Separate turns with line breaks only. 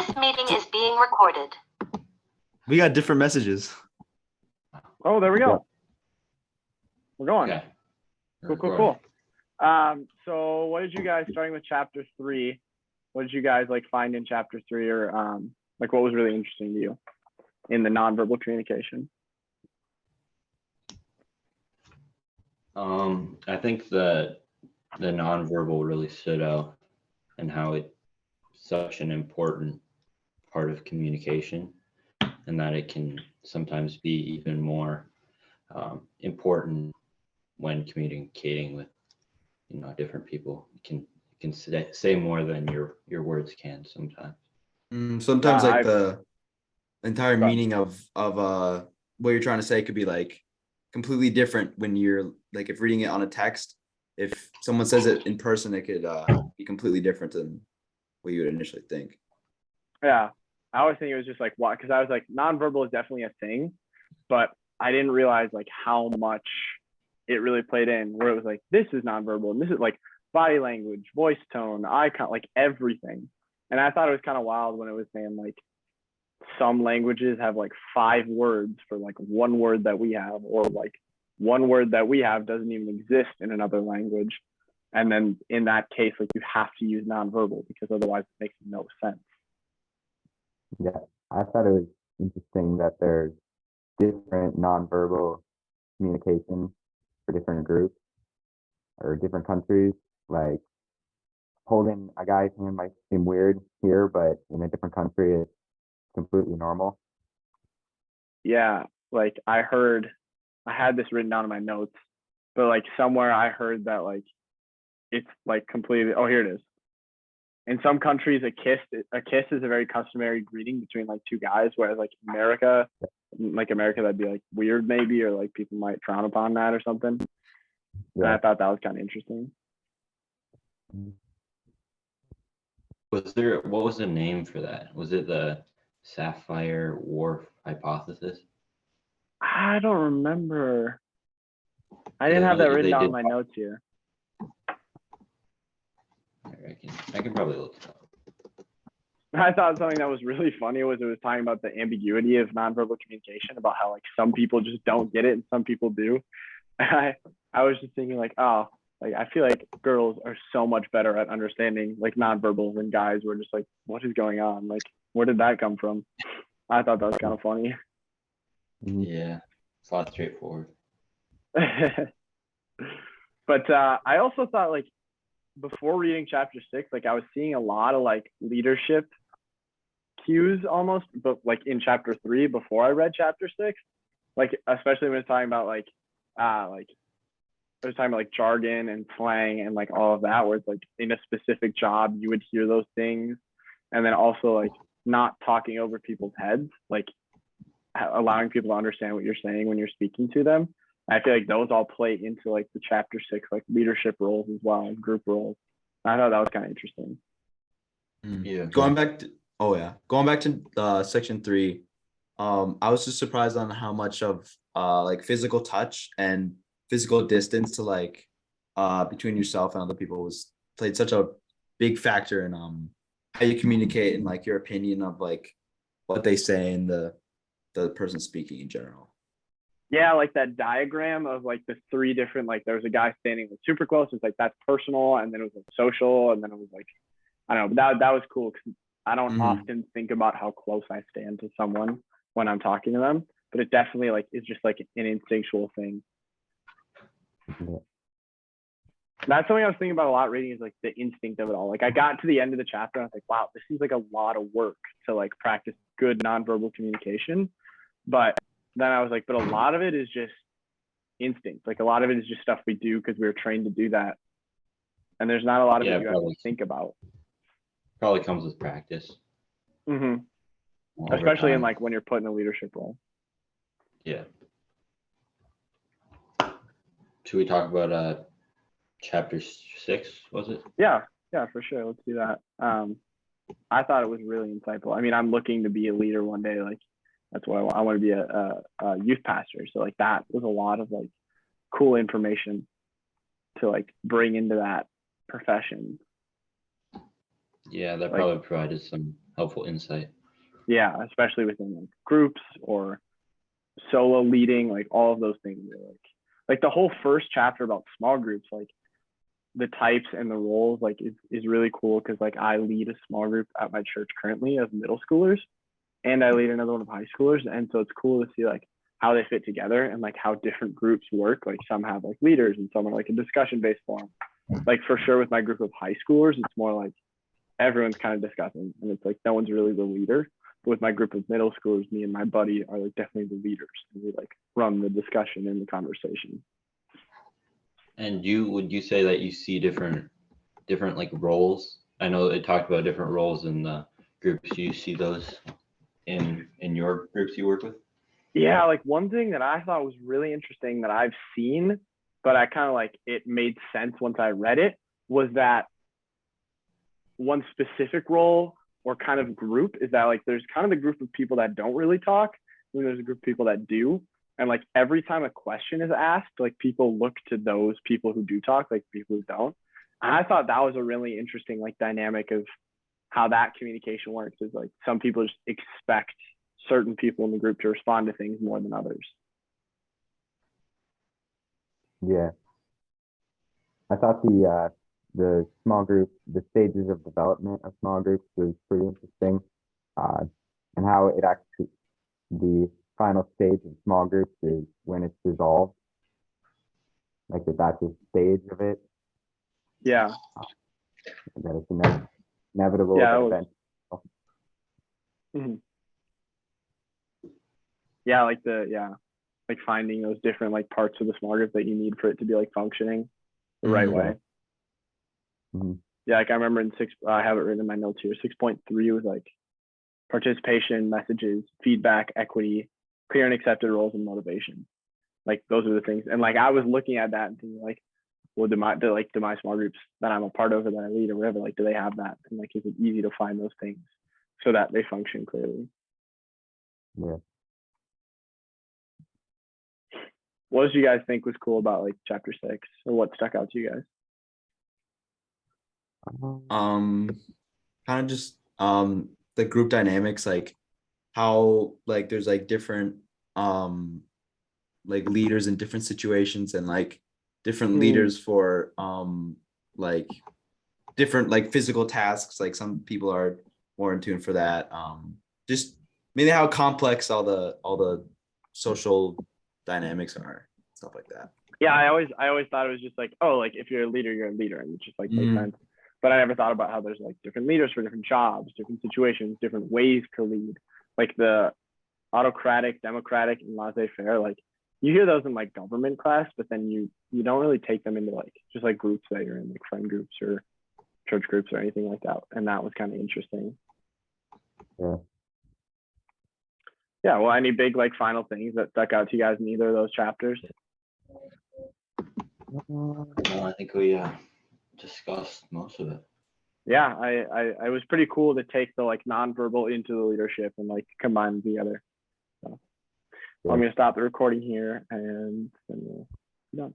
This meeting is being recorded.
We got different messages.
Oh, there we go.
Yeah.
We're going.
Okay.
Cool. So what did you guys, starting with chapter 3, what did you guys like find in chapter 3, or like what was really interesting to you in the nonverbal communication?
I think the nonverbal really stood out, and how it's such an important part of communication, and that it can sometimes be even more important when communicating with different people. You can say more than your words can sometimes.
Sometimes like the entire
Go ahead.
meaning of what you're trying to say could be like completely different when you're like, if reading it on a text. If someone says it in person, it could be completely different than what you would initially think.
Yeah, I always think it was just like, what, because I was like, nonverbal is definitely a thing, but I didn't realize like how much it really played in, where it was like, this is nonverbal and this is like body language, voice tone, eye contact, like everything. And I thought it was kind of wild when it was saying like some languages have like 5 words for like one word that we have, or like one word that we have doesn't even exist in another language. And then in that case, like you have to use nonverbal because otherwise it makes no sense.
Yeah, I thought it was interesting that there's different nonverbal communication for different groups or different countries. Like holding a guy's hand might seem weird here, but in a different country, it's completely normal.
Yeah, like I had this written down in my notes, but like somewhere I heard that like it's like completely, oh, here it is. In some countries, a kiss is a very customary greeting between like 2 guys, whereas like America, that'd be like weird maybe, or like people might frown upon that or something. And I thought that was kind of interesting.
What was the name for that? Was it the Sapir-Whorf hypothesis?
I don't remember. I didn't have that written down in my notes here.
I can probably look it up.
I thought something that was really funny was it was talking about the ambiguity of nonverbal communication, about how like some people just don't get it and some people do. I was just thinking like, oh, like I feel like girls are so much better at understanding like nonverbal than guys. We're just like, what is going on? Like, where did that come from? I thought that was kind of funny.
Yeah, it's a lot straightforward.
But I also thought like before reading chapter 6, like I was seeing a lot of like leadership cues almost, but like in chapter 3 before I read chapter 6, like especially when it's talking about like it was talking about like jargon and slang and like all of that, where it's like in a specific job you would hear those things, and then also like not talking over people's heads, like allowing people to understand what you're saying when you're speaking to them. I feel like those all play into like the chapter 6 like leadership roles as well, and group roles. I thought that was kind of interesting.
Yeah.
Going back to section 3, I was just surprised on how much of like physical touch and physical distance to like between yourself and other people played such a big factor in how you communicate and like your opinion of like what they say and the person speaking in general.
Yeah, like that diagram of like the 3 different, like there was a guy standing like super close. It's like that's personal, and then it was like social, and then it was like, I don't know, but that was cool because I don't often think about how close I stand to someone when I'm talking to them, but it definitely like is just like an instinctual thing.
Yeah.
That's something I was thinking about a lot reading, is like the instinct of it all. Like I got to the end of the chapter and I was like, wow, this seems like a lot of work to like practice good nonverbal communication. But then I was like, but a lot of it is just instinct. Like a lot of it is just stuff we do because we were trained to do that. And there's not a lot of it you have to think about.
Probably comes with practice.
Mm-hmm.
Over
Especially in
time.
like when you're put in a leadership role.
Yeah. Should we talk about chapter 6, was it?
Yeah, for sure. Let's do that. I thought it was really insightful. I mean, I'm looking to be a leader one day. Like that's what I want to be a youth pastor. So like that was a lot of like cool information to like bring into that profession.
Yeah, that
Like-
probably provided some helpful insight.
Yeah, especially within like groups or solo leading, like all of those things are like the whole first chapter about small groups, like the types and the roles, like is really cool because like I lead a small group at my church currently of middle schoolers, and I lead another one of high schoolers, and so it's cool to see like how they fit together and like how different groups work. Like some have like leaders and some are like a discussion based forum. Like for sure with my group of high schoolers, it's more like everyone's kind of discussing and it's like no one's really the leader. But with my group of middle schoolers, me and my buddy are like definitely the leaders, and we like run the discussion and the conversation.
And would you say that you see different like roles? I know it talked about different roles in the groups. Do you see those in your groups you work with?
Yeah, like one thing that I thought was really interesting that I've seen, but I kind of like it made sense once I read it, was that one specific role or kind of group is that like there's kind of the group of people that don't really talk, and there's a group of people that do. And like every time a question is asked, like people look to those people who do talk, like people who don't. And I thought that was a really interesting like dynamic of how that communication works, is like some people just expect certain people in the group to respond to things more than others.
Yeah. I thought the small group, the stages of development of small groups was pretty interesting, and how it actually, the final stage of small groups is when it's dissolved, like that's a stage of it,
Yeah.
that it's inevitable
Yeah,
that
it was-
event.
Mhm. Yeah, like finding those different like parts of the small group that you need for it to be like functioning the right
Mhm.
way.
Mhm.
Yeah, like I remember in I have it written in my notes here. 6.3 was like participation, messages, feedback, equity, clear and accepted roles, and motivation. Like those are the things. And like I was looking at that and thinking like, well, do my small groups that I'm a part of or that I lead or whatever, like do they have that? And like is it easy to find those things so that they function clearly?
Yeah.
What did you guys think was cool about like chapter 6, or what stuck out to you guys?
Kind of just the group dynamics, like how like there's like different like leaders in different situations, and like different leaders for like different like physical tasks. Like some people are more in tune for that. Just maybe how complex all the social dynamics are, stuff like that.
Yeah, I always thought it was just like, oh, like if you're a leader, you're a leader, and it just like makes
Mhm.
sense. But I never thought about how there's like different leaders for different jobs, different situations, different ways to lead. Like the autocratic, democratic, and laissez-faire. Like you hear those in like government class, but then you don't really take them into like just like groups that you're in, like friend groups or church groups or anything like that. And that was kind of interesting.
Yeah.
Yeah. Well, any big like final things that stuck out to you guys in either of those chapters?
No, I think we discussed most of it.
Yeah, I was pretty cool to take the like nonverbal into the leadership and like combine them together. So I'm gonna stop the recording here and then we'll be done.